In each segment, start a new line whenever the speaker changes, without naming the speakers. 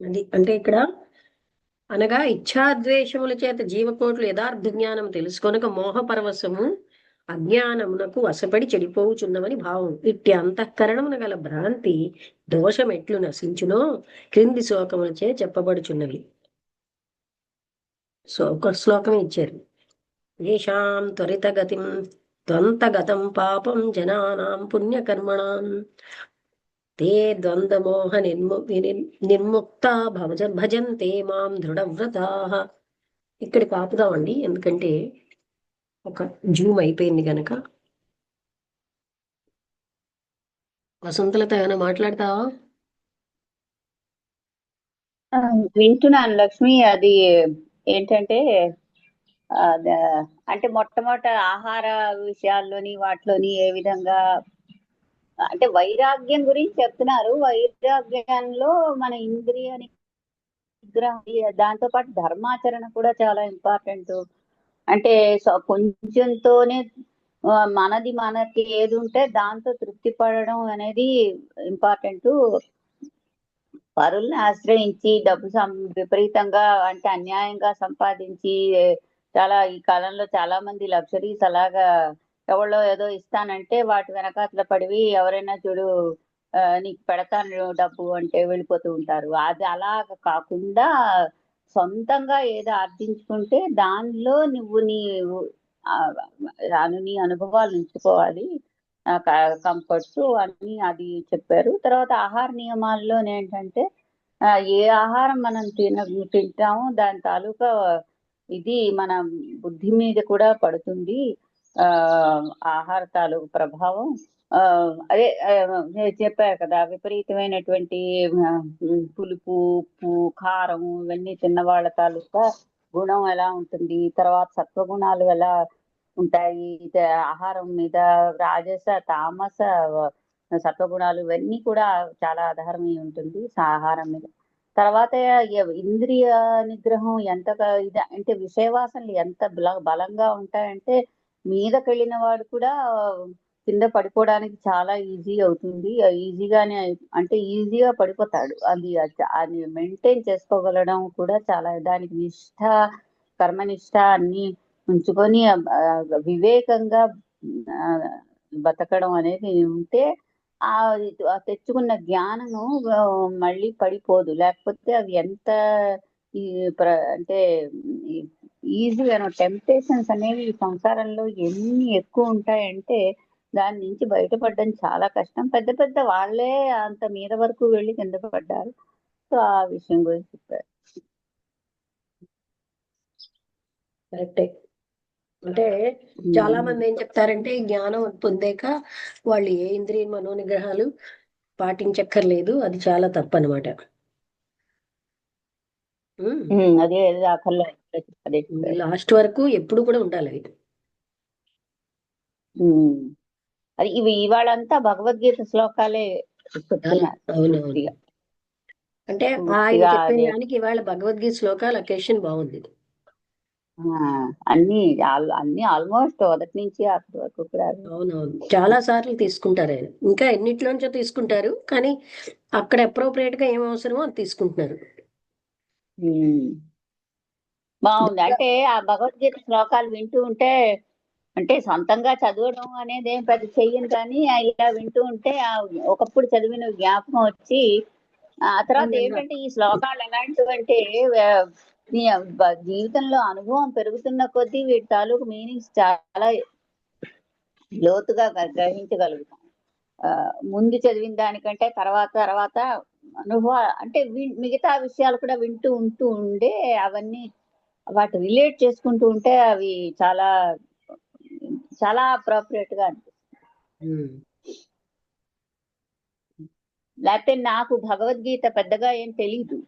అది అంటే ఇక్కడ అనగా ఇచ్ఛాద్వేషముల చేత జీవకోట్లు యథార్థ జ్ఞానం తెలుసుకొనక మోహపరవశము అజ్ఞానమునకు వశపడి చెడిపోవుచున్నవని భావం. ఇట్టి అంతఃకరణమున గల భ్రాంతి దోషం ఎట్లు నశించునో క్రింది శ్లోకములచే చెప్పబడుచున్నవి. సో ఒక శ్లోకం ఇచ్చారు. ఏషాం త్వరితగతిం త్వంతగతం పాపం జనానాం పుణ్యకర్మణాం తే ద్వంద్వమోహ నిర్ముక్త భజంతే మాం దృఢవ్రతాః. ఇక్కడికి ఆపుదామండి, ఎందుకంటే ఒక జూమ్ అయిపోయింది గనక. వసంతలత ఏమైనా మాట్లాడతావా?
వింటున్నాను లక్ష్మి. అది ఏంటంటే అంటే మొట్టమొదట ఆహార విషయాల్లోని వాటిలోని ఏ విధంగా అంటే వైరాగ్యం గురించి చెప్తున్నారు. వైరాగ్యంలో మన ఇంద్రియ నిగ్రహం, దాంతో పాటు ధర్మాచరణ కూడా చాలా ఇంపార్టెంట్. అంటే కొంచెంతోనే మనది మనకి ఏది ఉంటే దాంతో తృప్తి పడడం అనేది ఇంపార్టెంట్. పరుల్ని ఆశ్రయించి డబ్బు విపరీతంగా అంటే అన్యాయంగా సంపాదించి చాలా ఈ కాలంలో చాలా మంది లగ్జరీస్ అలాగా ఎవరో ఏదో ఇస్తానంటే వాటి వెనకాతల పడివి ఎవరైనా చూడు నీకు పెడతాను డబ్బు అంటే వెళ్ళిపోతూ ఉంటారు. అది అలా కాకుండా సొంతంగా ఏదో ఆర్జించుకుంటే దానిలో నువ్వు నీ అనుభవాలు ఉంచుకోవాలి. కంఫర్ట్స్ అన్ని అది చెప్పారు. తర్వాత ఆహార నియమాల్లో ఏంటంటే ఏ ఆహారం మనం తింటామో దాని తాలూకా ఇది మన బుద్ధి మీద కూడా పడుతుంది. ఆహార తాలూకు ప్రభావం అదే చెప్పారు కదా, విపరీతమైనటువంటి పులుపు, ఉప్పు, కారం ఇవన్నీ తిన్న వాళ్ళ తాలూకా గుణం ఎలా ఉంటుంది, తర్వాత సత్వగుణాలు ఎలా ఉంటాయి, ఆహారం మీద రాజస తామస సత్వగుణాలు ఇవన్నీ కూడా చాలా ఆధారమై ఉంటుంది ఆహారం మీద. తర్వాత ఇంద్రియ నిగ్రహం ఎంతగా ఇది అంటే విషయవాసనలు ఎంత బలంగా ఉంటాయంటే మీదకెళ్ళిన వాడు కూడా కింద పడిపోవడానికి చాలా ఈజీ అవుతుంది. ఈజీగానే అంటే ఈజీగా పడిపోతాడు. అది మెయింటైన్ చేసుకోగలడం కూడా చాలా, దానికి నిష్ఠ, కర్మనిష్ట అన్ని ఉంచుకొని వివేకంగా బతకడం అనేది ఉంటే ఆ తెచ్చుకున్న జ్ఞానము మళ్ళీ పడిపోదు. లేకపోతే అవి ఎంత అంటే ఈజీగా టెంప్టేషన్స్ అనేవి సంసారంలో ఎన్ని ఎక్కువ ఉంటాయంటే దాని నుంచి బయటపడడం చాలా కష్టం. పెద్ద పెద్ద వాళ్ళే అంత మీద వరకు వెళ్ళి కింద పడ్డారు. సో ఆ విషయం గురించి చెప్పారు.
కరెక్టే. అంటే చాలా మంది ఏం చెప్తారంటే జ్ఞానం పొందాక వాళ్ళు ఏ ఇంద్రియ మనోనిగ్రహాలు పాటించక్కర్లేదు, అది చాలా తప్పు అనమాట.
అదే ఆఖరిలో అదే
లాస్ట్ వరకు ఎప్పుడు కూడా ఉండాలి అవి.
అది ఇవాళంతా భగవద్గీత శ్లోకాలే చెప్తున్నారు.
అవునవును. అంటే ఆయన చెప్పిన దానికి ఇవాళ భగవద్గీత శ్లోకాల అకేషన్ బాగుంది.
అన్ని ఆల్మోస్ట్ మొదటి నుంచి ఆఖరి వరకు కూడా.
అవునవును, చాలా సార్లు తీసుకుంటారు ఆయన. ఇంకా ఎన్నిట్లోంచో తీసుకుంటారు, కానీ అక్కడ అప్రోప్రియేట్ గా ఏం అవసరమో అది తీసుకుంటున్నారు.
బాగుంది. అంటే ఆ భగవద్గీత శ్లోకాలు వింటూ ఉంటే అంటే సొంతంగా చదవడం అనేది ఏం పెద్ద చెయ్యను, కానీ ఇలా వింటూ ఉంటే ఒకప్పుడు చదివిన జ్ఞాపకం వచ్చి ఆ తర్వాత ఏంటంటే ఈ శ్లోకాలు ఎలాంటివంటే జీవితంలో అనుభవం పెరుగుతున్న కొద్దీ వీటి తాలూకు మీనింగ్స్ చాలా లోతుగా గ్రహించగలుగుతాం. ముందు చదివిన దానికంటే తర్వాత అనుభవ అంటే మిగతా విషయాలు కూడా వింటూ ఉండే అవన్నీ వాటి రిలేట్ చేసుకుంటూ ఉంటే అవి చాలా చాలా అప్రోప్రియేట్ గా అనిపిస్తుంది. లేకపోతే నాకు భగవద్గీత పెద్దగా ఏం తెలీదు.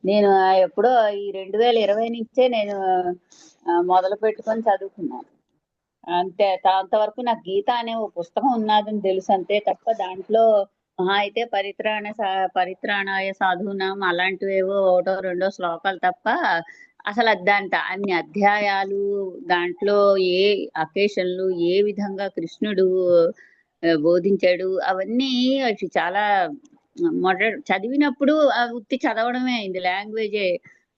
నేను ఎప్పుడో ఈ 2020 నుంచే నేను మొదలు పెట్టుకొని చదువుకున్నాను అంతే. అంతవరకు నాకు గీత అనే ఓ పుస్తకం ఉన్నదని తెలుసు అంతే తప్ప దాంట్లో అయితే పరిత్రాణాయ సాధూనాం అలాంటివేవో ఒకటో రెండో శ్లోకాలు తప్ప అసలు అన్ని అధ్యాయాలు దాంట్లో ఏ అకేషన్లు ఏ విధంగా కృష్ణుడు బోధించాడు అవన్నీ చాలా మొదట చదివినప్పుడు ఉత్తి చదవడమే అయింది, లాంగ్వేజే.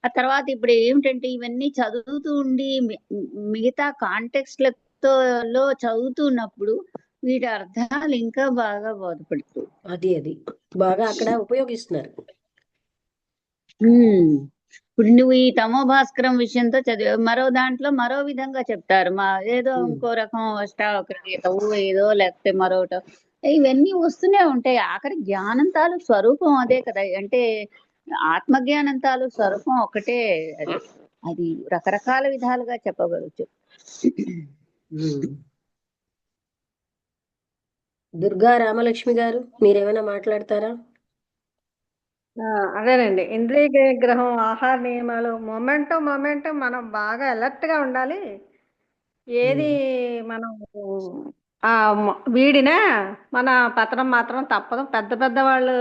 ఆ తర్వాత ఇప్పుడు ఏమిటంటే ఇవన్నీ చదువుతూ ఉండి మిగతా కాంటెక్స్ట్లతో చదువుతున్నప్పుడు వీటి అర్థాలు ఇంకా బాగా బోధపడుతూ.
అది బాగా అక్కడ ఉపయోగిస్తున్నారు.
ఇప్పుడు నువ్వు ఈ తమో భాస్కరం విషయంతో చదివా, మరో దాంట్లో మరో విధంగా చెప్తారు, ఏదో ఇంకో రకం అష్టావక్రగీతవు ఏదో, లేకపోతే మరొకటి, ఇవన్నీ వస్తూనే ఉంటాయి. ఆఖరి జ్ఞానం తాలూకు స్వరూపం అదే కదా. అంటే ఆత్మజ్ఞానం తాలూకు స్వరూపం ఒకటే. అది అది రకరకాల విధాలుగా చెప్పగలచ్చు.
దుర్గా రామలక్ష్మి గారు, మీరేమైనా మాట్లాడతారా?
అదేనండి, ఇంద్రియ నిగ్రహం, ఆహార నియమాలు, మొమెంటం మనం బాగా అలర్ట్ గా ఉండాలి. ఏది మనం వీడినా మన పతనం మాత్రం తప్పదు. పెద్ద పెద్ద వాళ్ళు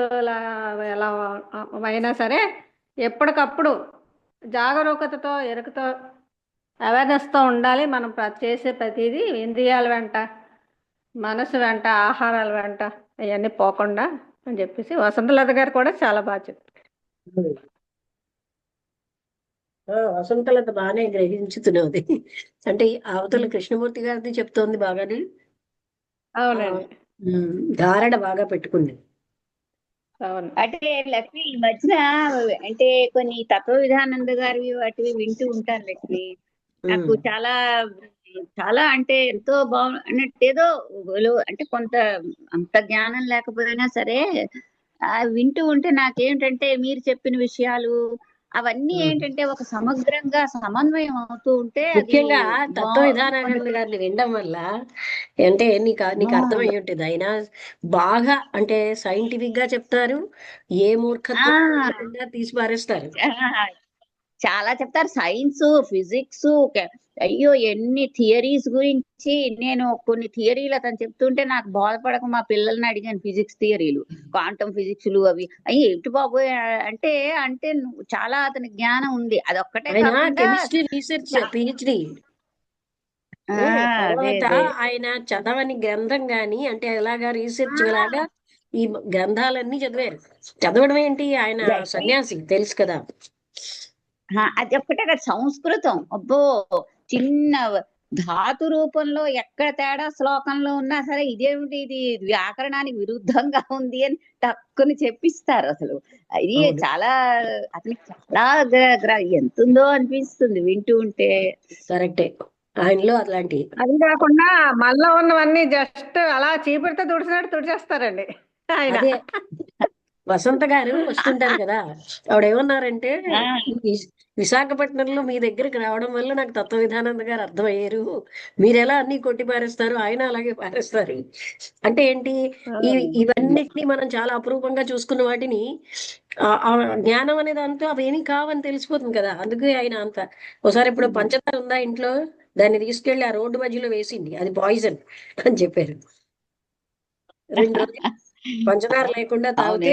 ఎలా అయినా సరే ఎప్పటికప్పుడు జాగరూకతతో, ఎరుకతో, అవేర్నెస్తో ఉండాలి. మనం చేసే ప్రతిదీ ఇంద్రియాల వెంట, మనసు వెంట, ఆహారాల వెంట అవన్నీ పోకుండా అని చెప్పేసి వసంతలత గారు కూడా చాలా బాగా చెప్తారు.
వసంతలత బాగానే గ్రహించుతున్నది. అంటే అవతల కృష్ణమూర్తి గారిది చెప్తోంది బాగానే.
అవునండి,
ధారణ బాగా పెట్టుకుంది.
అవును.
అంటే లక్ష్మి ఈ మధ్యన అంటే కొన్ని తత్వ విధానంద గారివి వాటివి వింటూ ఉంటాను లక్ష్మి. నాకు చాలా చాలా అంటే ఎంతో అన్నట్టు ఏదో అంటే కొంత అంత జ్ఞానం లేకపోయినా సరే వింటూ ఉంటే నాకేంటంటే మీరు చెప్పిన విషయాలు అవన్నీ ఏంటంటే ఒక సమగ్రంగా సమన్వయం అవుతూ ఉంటే అది
ముఖ్యంగా తత్వ విధానానంద గారిని వినడం వల్ల అంటే నీకు అర్థమై ఉంటుంది. ఆయన బాగా అంటే సైంటిఫిక్ గా చెప్తారు, ఏ మూర్ఖత్వం తీసి పారేస్తారు.
చాలా చెప్తారు. సైన్స్, ఫిజిక్స్, అయ్యో ఎన్ని థియరీస్ గురించి. నేను కొన్ని థియరీలు అతను చెప్తుంటే నాకు బోధపడక మా పిల్లల్ని అడిగాను, ఫిజిక్స్ థియరీలు, క్వాంటమ్ ఫిజిక్స్లు అవి. అయ్యి ఏంటి బాబు అంటే అంటే చాలా అతని జ్ఞానం ఉంది. అదొక్కటే
ఆయన
కాకుండా
కెమిస్ట్రీ రీసెర్చ్ పిహెచ్డి. తర్వాత ఆయన చదవని గ్రంథం గాని అంటే ఎలాగా రీసెర్చ్ లాగా ఈ గ్రంథాలన్నీ చదివారు. చదవడం ఏంటి, ఆయన సన్యాసి తెలుసు కదా.
అది ఒక్కటే కదా. సంస్కృతం అబ్బో, చిన్న ధాతు రూపంలో ఎక్కడ తేడా శ్లోకంలో ఉన్నా సరే ఇదేమిటి, ఇది వ్యాకరణానికి విరుద్ధంగా ఉంది అని తక్కుని చెప్పిస్తారు అసలు. ఇది చాలా అతనికి చాలా ఎంత ఉందో అనిపిస్తుంది వింటూ ఉంటే.
కరెక్టే, ఆయనలో అట్లాంటి.
అది కాకుండా మనలో ఉన్నవన్నీ జస్ట్ అలా చీపురితో తుడిచినట్టు తుడిచేస్తారండి ఆయన.
అదే వసంత గారు వస్తుంటారు కదా, ఆవిడ ఏమన్నారంటే విశాఖపట్నంలో మీ దగ్గరికి రావడం వల్ల నాకు తత్వ విధానంద గారు అర్థమయ్యారు. మీరు ఎలా అన్ని కొట్టి పారేస్తారు, ఆయన అలాగే పారేస్తారు. అంటే ఏంటి, ఇవన్నిటినీ మనం చాలా అపురూపంగా చూసుకున్న వాటిని ఆ జ్ఞానం అనే దాంతో అవేమీ కావని తెలిసిపోతుంది కదా. అందుకే ఆయన అంత. ఒకసారి ఇప్పుడు పంచదార ఉందా ఇంట్లో, దాన్ని తీసుకెళ్లి ఆ రోడ్డు మధ్యలో వేసింది, అది పాయిజన్ అని చెప్పారు. 2 రోజులు పంచదార లేకుండా తాగితే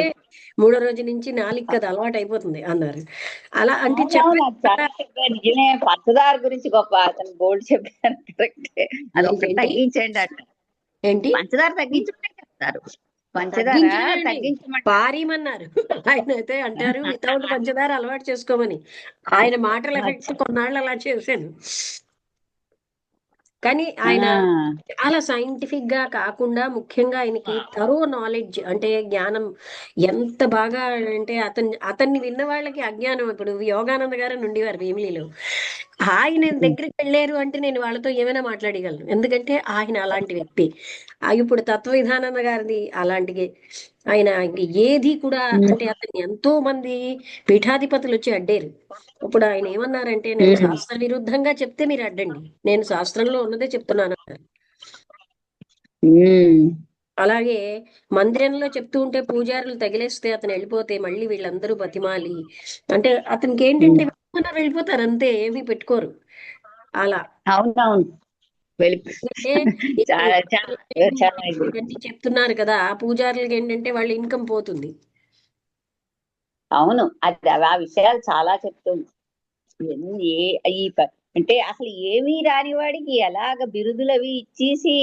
3వ రోజు నుంచి నాలుగు కదా అలవాటు అయిపోతుంది అన్నారు. అలా అంటే
నిజమే. పంచదార గురించి గొప్ప అతను బోల్డ్ చెప్పారు. కరెక్టే. అది ఒకటి తగ్గించండి అంట.
ఏంటి
పంచదార తగ్గించమని చెప్తారు. పంచదార తగ్గించమని
పారీమన్నారు. ఆయన అయితే అంటారు వితౌట్ పంచదార అలవాటు చేసుకోమని. ఆయన మాటల ఎఫెక్ట్ కొన్నాళ్ళు అలా చేశాను. కానీ ఆయన చాలా సైంటిఫిక్ గా కాకుండా ముఖ్యంగా ఆయనకి థరో నాలెడ్జ్ అంటే జ్ఞానం ఎంత బాగా అంటే అతన్ని విన్న వాళ్ళకి అజ్ఞానం. ఇప్పుడు యోగానంద గారు ఉండేవారు భీమిలిలో, ఆయన దగ్గరికి వెళ్ళారు అంటే నేను వాళ్ళతో ఏమైనా మాట్లాడగలను, ఎందుకంటే ఆయన అలాంటి వ్యక్తి. ఇప్పుడు తత్వ విధానంద గారిది అలాంటి ఆయన ఏది కూడా అంటే అతన్ని ఎంతో మంది పీఠాధిపతులు వచ్చి అడ్డారు. ఇప్పుడు ఆయన ఏమన్నారంటే నేను శాస్త్ర విరుద్ధంగా చెప్తే మీరు అడ్డండి, నేను శాస్త్రంలో ఉన్నదే చెప్తున్నాను అన్నారు. అలాగే మందిరంలో చెప్తూ ఉంటే పూజారులు తగిలేస్తే అతను వెళ్ళిపోతే మళ్ళీ వీళ్ళందరూ బతిమాలి అంటే అతనికి ఏంటంటే వెళ్ళిపోతారు అంతే, ఏమీ పెట్టుకోరు అలా.
అవునవును,
ఇవన్నీ చెప్తున్నారు కదా, ఆ పూజారులకి ఏంటంటే వాళ్ళ ఇన్కమ్ పోతుంది.
అవును, అది ఆ విషయాలు చాలా చెప్తుంది. అంటే అసలు ఏమీ రాని వాడికి ఎలాగ బిరుదులు అవి ఇచ్చేసి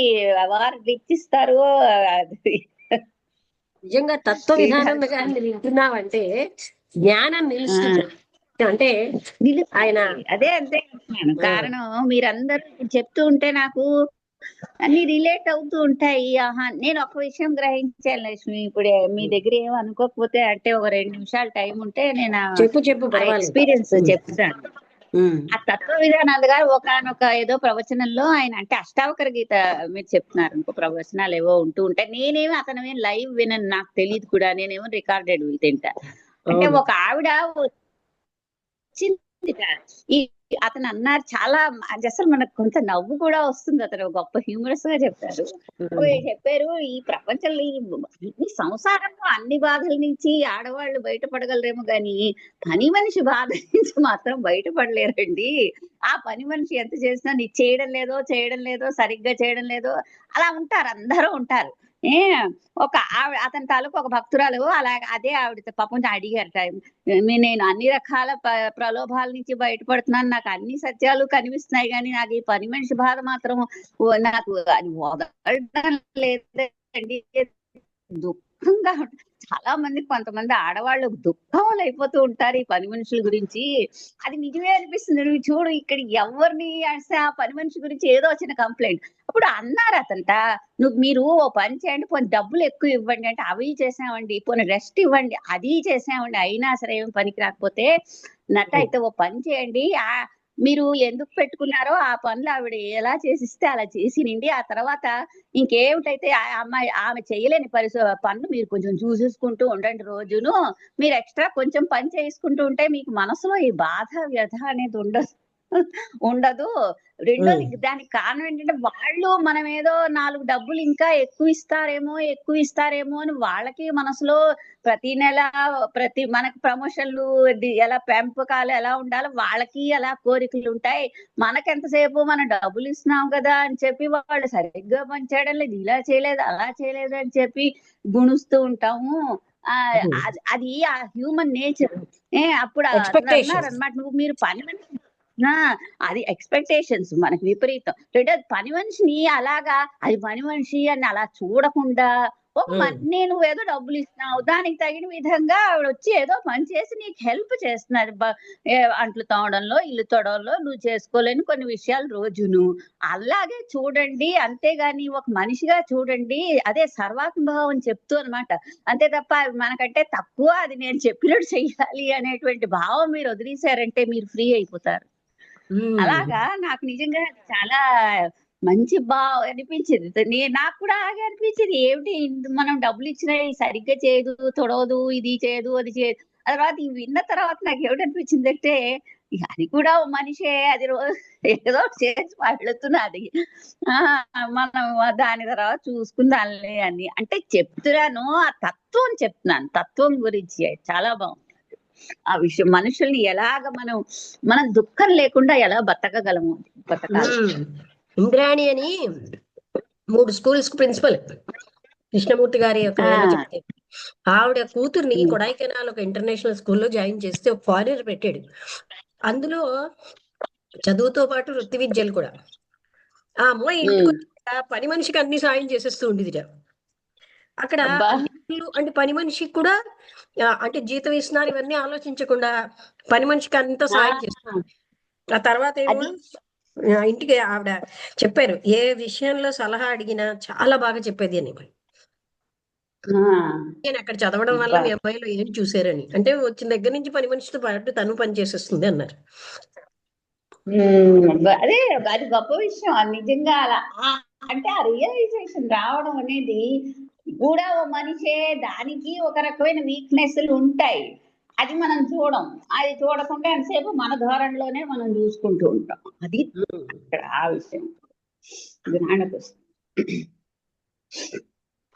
అవార్డులు ఇచ్చిస్తారో
నిజంగా తత్వ విధానం గారిని వింటున్నావంటే జ్ఞానం నిలుస్తుంది. అంటే ఆయన
నిలుస్తుంది. అదే అంతే అంటున్నాను.
ఆ,
కారణం మీరందరూ ఇప్పుడు చెప్తూ ఉంటే నాకు అన్ని రిలేట్ అవుతూ ఉంటాయి. ఆహా! నేను ఒక విషయం గ్రహించాను లక్ష్మి. ఇప్పుడు మీ దగ్గర ఏం అనుకోకపోతే అంటే ఒక 2 నిమిషాలు టైం ఉంటే నేను
చెప్పు
ఆ
పర్వాలేదు.
ఎక్స్‌పీరియన్స్ చెప్తాను.
ఉమ్,
ఆ తత్వ విధానాలు గారు ఒకానొక ఏదో ప్రవచనంలో ఆయన అంటే అష్టావకర గీత మీరు చెప్తున్నారు ఇంకో ప్రవచనాలు ఏవో ఉంటూ ఉంటాయి. నేనేమి అతను లైవ్ వినను, నాకు తెలియదు కూడా. నేనేమో రికార్డెడ్ వింటా. అంటే
అవును.
ఒక ఆవిడ వచ్చిందిట. ఈ అతను అన్నారు చాలా అసలు మనకు కొంత నవ్వు కూడా వస్తుంది. అతను గొప్ప హ్యూమరస్ గా చెప్తారు. చెప్పారు ఈ ప్రపంచంలో ఈ సంసారంలో అన్ని బాధల నుంచి ఆడవాళ్ళు బయటపడగలరేమో గాని పని మనిషి బాధ నుంచి మాత్రం బయటపడలేరండి. ఆ పని మనిషి ఎంత చేసినా నీ చేయడం లేదో సరిగ్గా చేయడం లేదో అలా ఉంటారు, అందరూ ఉంటారు. ఏ ఒక ఆవిడ అతని తాలూకు ఒక భక్తురాలు అలా అదే ఆవిడ పాపం అడిగారట. నేను అన్ని రకాల ప్రలోభాల నుంచి బయటపడుతున్నాను, నాకు అన్ని సత్యాలు కనిపిస్తున్నాయి కానీ నాకు ఈ పని మనిషి బాధ మాత్రం నాకు అది వదలడం లేదండి. దుఃఖంగా చాలా మంది కొంతమంది ఆడవాళ్ళు దుఃఖంలో అయిపోతూ ఉంటారు ఈ పని మనుషుల గురించి. అది నిజమే అనిపిస్తుంది. నువ్వు చూడు ఇక్కడ ఎవరిని అడిస్తే ఆ పని మనిషి గురించి ఏదో వచ్చిన కంప్లైంట్. అప్పుడు అన్నారు అతంట, మీరు ఓ పని చేయండి, పోనీ డబ్బులు ఎక్కువ ఇవ్వండి అంటే అవి చేసామండి, పోనీ రెస్ట్ ఇవ్వండి అది చేసామండి, అయినా సరే ఏం పనికి రాకపోతే నట అయితే ఓ పని చేయండి, మీరు ఎందుకు పెట్టుకున్నారో ఆ పనులు ఆవిడ ఎలా చేసిస్తే అలా చేసినండి. ఆ తర్వాత ఇంకేమిటైతే ఆ అమ్మాయి ఆమె చేయలేని పనులు మీరు కొంచెం చూసేసుకుంటూ ఉండండి రోజును. మీరు ఎక్స్ట్రా కొంచెం పని చేసుకుంటూ ఉంటే మీకు మనసులో ఈ బాధ వ్యధ అనేది ఉండదు. రెండోది దానికి కారణం ఏంటంటే వాళ్ళు మనం ఏదో 4 డబ్బులు ఇంకా ఎక్కువ ఇస్తారేమో అని వాళ్ళకి మనసులో ప్రతి నెల మనకి ప్రమోషన్లు ఎలా పెంపకాలు ఎలా ఉండాలో వాళ్ళకి అలా కోరికలు ఉంటాయి. మనకెంతసేపు మనం డబ్బులు ఇస్తున్నాం కదా అని చెప్పి వాళ్ళు సరిగ్గా పని చేయడం లేదు, ఇలా చేయలేదు అలా చేయలేదు అని చెప్పి గుణుస్తూ ఉంటాము. అది ఆ హ్యూమన్ నేచర్. అప్పుడు అతను అన్నారు
ఎక్స్పెక్టేషన్స్.
అనమాట, మీరు పని మనిషి అది ఎక్స్పెక్టేషన్స్ మనకి విపరీతం. రెండోది పని మనిషిని అలాగా అది పని మనిషి అని అలా చూడకుండా నేను ఏదో డబ్బులు ఇస్తున్నావు దానికి తగిన విధంగా ఆవిడ వచ్చి ఏదో పని చేసి నీకు హెల్ప్ చేస్తున్నారు. అంట్లు తోమడంలో ఇల్లు తోడడంలో నువ్వు చేసుకోలేని కొన్ని విషయాలు రోజును అలాగే చూడండి, అంతేగాని ఒక మనిషిగా చూడండి. అదే సర్వాత్మభావం చెప్తూ అనమాట. అంతే తప్ప మనకంటే తక్కువ అది నేను చెప్పినట్టు చెయ్యాలి అనేటువంటి భావం మీరు వదిలేశారంటే మీరు ఫ్రీ అయిపోతారు. అలాగా నాకు నిజంగా చాలా మంచి అనిపించింది. నాకు కూడా అలాగే అనిపించింది. ఏమిటి మనం డబ్బులు ఇచ్చినా సరిగ్గా చేయదు, తొడవదు, ఇది చేయదు, అది చేయదు. ఆ తర్వాత ఇవి విన్న తర్వాత నాకు ఏమిటనిపించింది అంటే అది కూడా ఓ మనిషే, అది ఏదో చేసి వెళుతున్నది. మనం దాని తర్వాత చూసుకుందాంలే అని అంటే చెప్తున్నాను. ఆ తత్వం చెప్తున్నాను, తత్వం గురించి చాలా బాగుంది ఆ విషయం. మనుషుల్ని ఎలాగ మనం దుఃఖం లేకుండా ఎలా బతకాలి.
ఇంద్రాణి అని 3 స్కూల్స్ ప్రిన్సిపల్ కృష్ణమూర్తి గారి యొక్క చెప్తే ఆవిడ కూతుర్ని కొడైకెనాల్ ఒక ఇంటర్నేషనల్ స్కూల్లో జాయిన్ చేస్తే ఒక ఫారినర్ పెట్టాడు. అందులో చదువుతో పాటు వృత్తి విద్యలు కూడా. ఆ అమ్మాయి ఇంటికి పని మనిషికి అన్ని సాయం చేసేస్తూ ఉండేదిట. అక్కడ అంటే పని మనిషికి కూడా అంటే జీతం ఇస్తున్నారు ఇవన్నీ ఆలోచించకుండా పని మనిషికి అంత సాయం చేస్తారు. ఆ తర్వాత ఏమో ఇంటికి ఆవిడ చెప్పారు ఏ విషయంలో సలహా అడిగినా చాలా బాగా చెప్పేది అని. నేను అక్కడ చదవడం వల్ల మీ అబ్బాయిలో ఏం చూసారని. అంటే వచ్చిన దగ్గర నుంచి పని మనిషితో పాటు తను పని చేసేస్తుంది అన్నారు.
అదే అది గొప్ప విషయం. నిజంగా అలా అంటే ఆ రియలైజేషన్ రావడం అనేది కూడా ఓ మనిషే, దానికి ఒక రకమైన వీక్నెస్లు ఉంటాయి. అది మనం అది చూడకుండా ఎంతసేపు మన ధోరణిలోనే మనం చూసుకుంటూ ఉంటాం. అది అక్కడ ఆ విషయం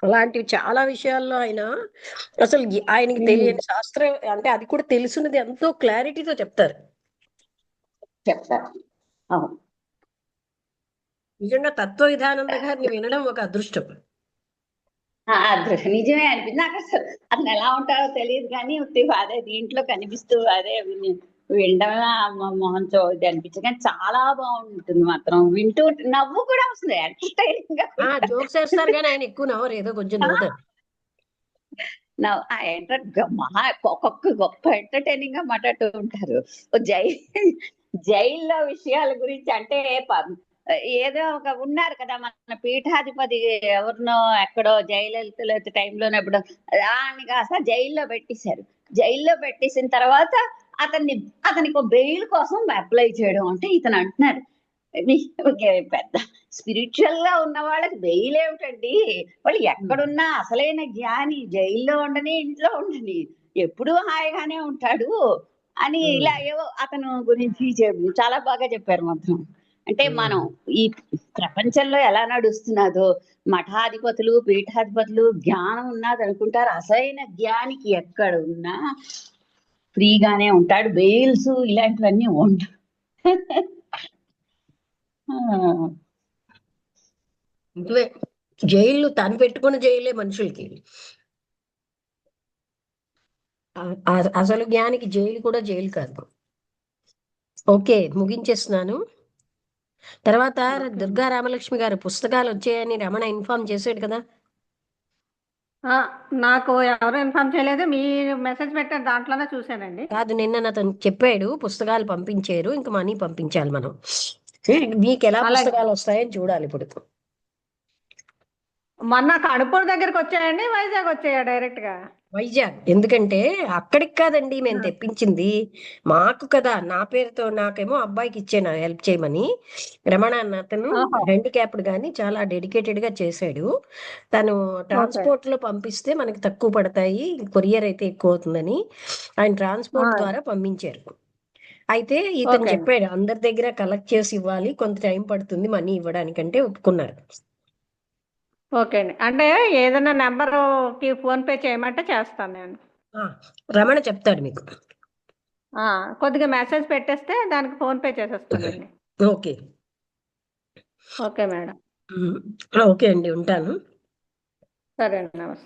అలాంటివి చాలా విషయాల్లో ఆయన అసలు ఆయనకి తెలియని శాస్త్రం అంటే అది కూడా తెలుసున్నది ఎంతో క్లారిటీతో చెప్తారు. నిజంగా తత్వ విధానంద గారిని వినడం ఒక అదృష్టం.
నిజమే అనిపించింది నాకు. అసలు ఎలా ఉంటారో తెలియదు కానీ అదే దీంట్లో కనిపిస్తూ అదే వినడం మొహం చోది అనిపించింది. కానీ చాలా బాగుంటుంది మాత్రం. వింటూ నవ్వు కూడా వస్తుంది.
జోక్స్ వేస్తారు కానీ ఆయన ఎక్కువ నవ్వరు, ఏదో కొంచెం నవ్వుతారు.
మహా ఒక్కొక్క గొప్ప ఎంటర్టైనింగ్ గా మాట్లాడుతూ ఉంటారు. జై జైల్లో విషయాల గురించి అంటే ఏదో ఒక ఉన్నారు కదా మన పీఠాధిపతి, ఎవరినో ఎక్కడో జయలలిత టైంలోనే ఎప్పుడో దాన్ని కాస్త జైల్లో పెట్టేశారు. జైల్లో పెట్టేసిన తర్వాత అతనికి బెయిల్ కోసం అప్లై చేయడం. అంటే ఇతను అంటున్నాడు, పెద్ద స్పిరిచువల్ గా ఉన్న వాళ్ళకి బెయిల్ ఏమిటండి, వాళ్ళు ఎక్కడున్నా అసలైన జ్ఞాని జైల్లో ఉండని ఇంట్లో ఉండని ఎప్పుడూ హాయిగానే ఉంటాడు అని ఇలా ఏవో అతను గురించి చాలా బాగా చెప్పారు మొత్తం. అంటే మనం ఈ ప్రపంచంలో ఎలా నడుస్తున్నదో, మఠాధిపతులు పీఠాధిపతులు జ్ఞానం ఉన్నది అనుకుంటారు. అసలైన జ్ఞానికి ఎక్కడ ఉన్నా ఫ్రీగానే ఉంటాడు, బెయిల్స్ ఇలాంటివన్నీ ఉండవు.
ఇందువే జైలు తను పెట్టుకున్న జైలే మనుషులకి. అసలు జ్ఞానికి జైలు కూడా జైలు కాదు. ఓకే, ముగించేస్తున్నాను. తర్వాత దుర్గా రామలక్ష్మి గారు పుస్తకాలు వచ్చాయని రమణ ఇన్ఫార్మ్ చేశాడు కదా.
నాకు ఎవరు ఇన్ఫార్మ్ చేయలేదు, మీరు మెసేజ్ పెట్టారు దాంట్లోనే చూశానండి.
కాదు, నిన్న అతను చెప్పాడు పుస్తకాలు పంపించారు, ఇంకా మనీ పంపించాలి మనం. మీకు ఎలా
అలాగే.
పుస్తకాలు వస్తాయని చూడాలి ఇప్పుడు.
మొన్న కడుపూర్ దగ్గరకు వచ్చాయండి, వైజాగ్ వచ్చాయా డైరెక్ట్ గా?
వైజాగ్. ఎందుకంటే అక్కడికి కాదండి మేము తెప్పించింది, మాకు కదా. నా పేరుతో నాకేమో అబ్బాయికి ఇచ్చాను హెల్ప్ చేయమని. రమణ అన్న అతను హ్యాండిక్యాప్డ్ గాని చాలా డెడికేటెడ్ గా చేశాడు. తను ట్రాన్స్పోర్ట్ లో పంపిస్తే మనకి తక్కువ పడతాయి, కొరియర్ అయితే ఎక్కువ అవుతుందని ఆయన ట్రాన్స్పోర్ట్ ద్వారా పంపించారు. అయితే ఇతను చెప్పాడు అందరి దగ్గర కలెక్ట్ చేసి ఇవ్వాలి, కొంత టైం పడుతుంది మనీ ఇవ్వడానికంటే ఒప్పుకున్నారు.
ఓకే అండి, అంటే ఏదైనా నెంబర్కి ఫోన్ పే చేయమంటే చేస్తాను నేను.
రమణ చెప్తాడు మీకు.
కొద్దిగా మెసేజ్ పెట్టేస్తే దానికి ఫోన్ పే చేసేస్తానండి.
ఓకే.
Okay madam.
ఓకే అండి, ఉంటాను.
సరే అండి, నమస్తే.